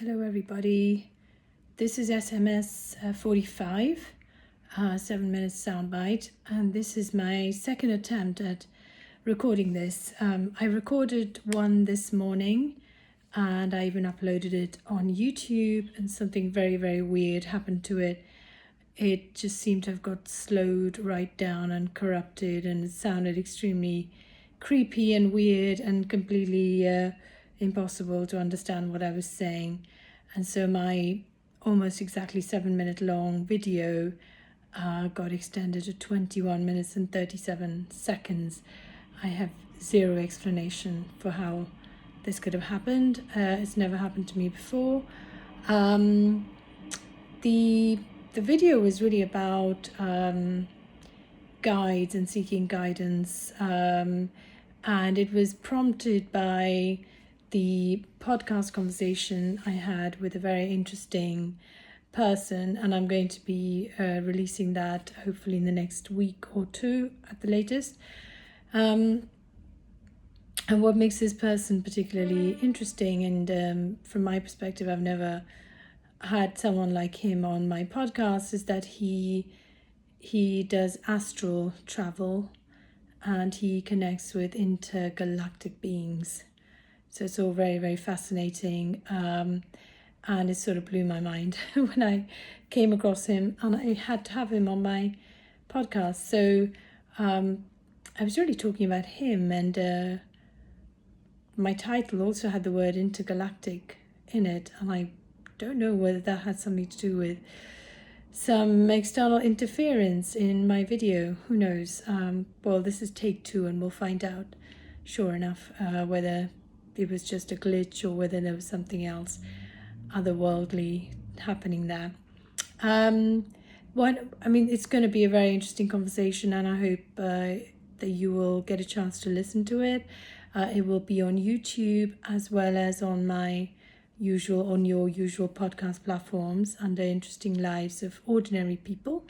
Hello everybody, this is SMS 45, 7 minutes soundbite, and this is my second attempt at recording this. I recorded one this morning and I even uploaded it on YouTube, and something very, very weird happened to it. It just seemed to have got slowed right down and corrupted, and it sounded extremely creepy and weird and completely impossible to understand what I was saying. And so my almost exactly 7 minute long video got extended to 21 minutes and 37 seconds. I have zero explanation for how this could have happened. It's never happened to me before. The video was really about guides and seeking guidance, and it was prompted by the podcast conversation I had with a very interesting person, and I'm going to be releasing that hopefully in the next week or two at the latest. And what makes this person particularly interesting, and from my perspective, I've never had someone like him on my podcast, is that he does astral travel and he connects with intergalactic beings. So it's all very, very fascinating, and it sort of blew my mind when I came across him, and I had to have him on my podcast. So I was really talking about him, and my title also had the word intergalactic in it, and I don't know whether that had something to do with some external interference in my video. Who knows? Well, this is take 2 and we'll find out, sure enough, whether it was just a glitch or whether there was something else otherworldly happening there. It's going to be a very interesting conversation, and I hope that you will get a chance to listen to it. It will be on YouTube as well as on your usual podcast platforms under Interesting Lives of Ordinary People.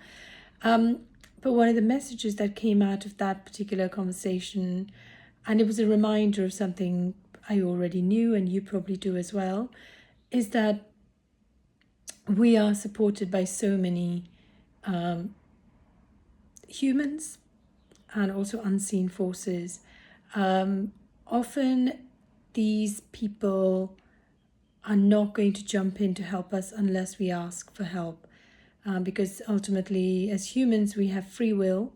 But one of the messages that came out of that particular conversation, and it was a reminder of something I already knew and you probably do as well, is that we are supported by so many humans and also unseen forces. Often these people are not going to jump in to help us unless we ask for help, because ultimately as humans we have free will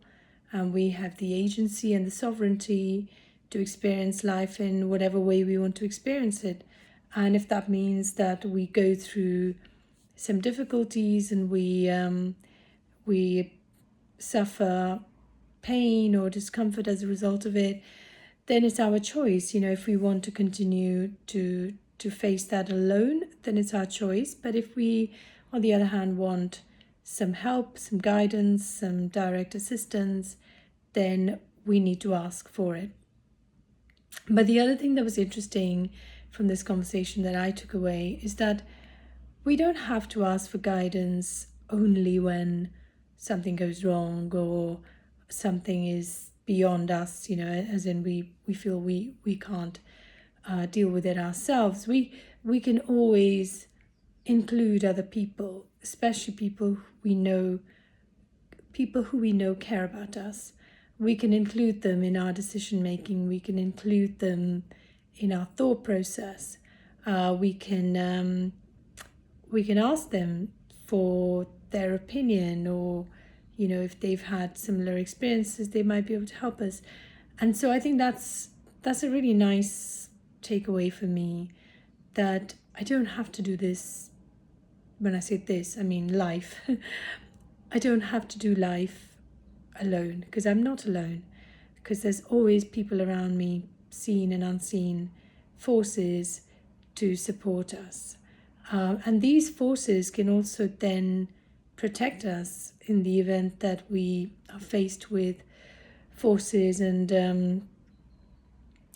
and we have the agency and the sovereignty to experience life in whatever way we want to experience it. And if that means that we go through some difficulties and we suffer pain or discomfort as a result of it, then it's our choice. If we want to continue to face that alone, then it's our choice. But if we, on the other hand, want some help, some guidance, some direct assistance, then we need to ask for it. But the other thing that was interesting from this conversation that I took away is that we don't have to ask for guidance only when something goes wrong or something is beyond us, as in we feel we can't deal with it ourselves. We can always include other people, especially people who we know care about us. We can include them in our decision making. We can include them in our thought process. We can ask them for their opinion, or if they've had similar experiences, they might be able to help us. And so I think that's a really nice takeaway for me, that I don't have to do this. When I say this, I mean life. I don't have to do life alone, because I'm not alone, because there's always people around me, seen and unseen forces to support us. And these forces can also then protect us in the event that we are faced with forces and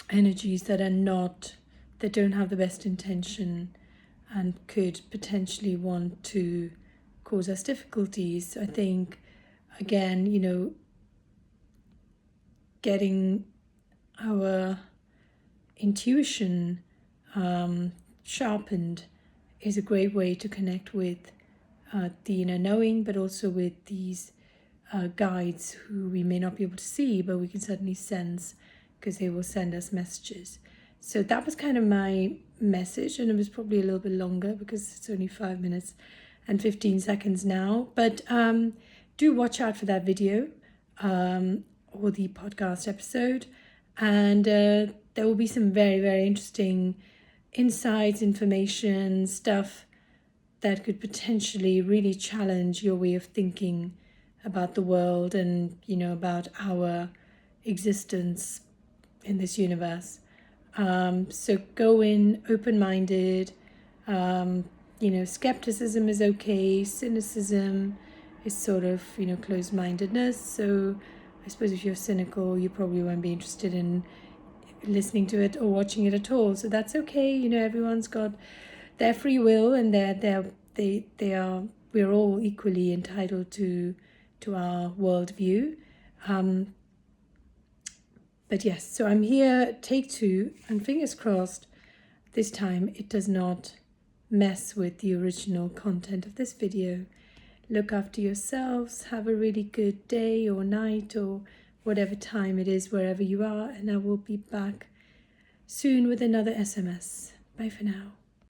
energies that don't have the best intention and could potentially want to cause us difficulties. I think, again, getting our intuition sharpened is a great way to connect with the inner knowing, but also with these guides who we may not be able to see, but we can certainly sense because they will send us messages. So that was kind of my message, and it was probably a little bit longer because it's only 5 minutes and 15 seconds now. But do watch out for that video or the podcast episode, and there will be some very, very interesting insights, information, stuff that could potentially really challenge your way of thinking about the world and, about our existence in this universe. So go in open-minded. Skepticism is okay. Cynicism is sort of, closed-mindedness. So I suppose if you're cynical, you probably won't be interested in listening to it or watching it at all. So that's okay. Everyone's got their free will, and we're all equally entitled to our worldview. But yes, so I'm here, take 2, and fingers crossed this time it does not mess with the original content of this video. Look after yourselves, have a really good day or night or whatever time it is wherever you are, and I will be back soon with another SMS. Bye for now.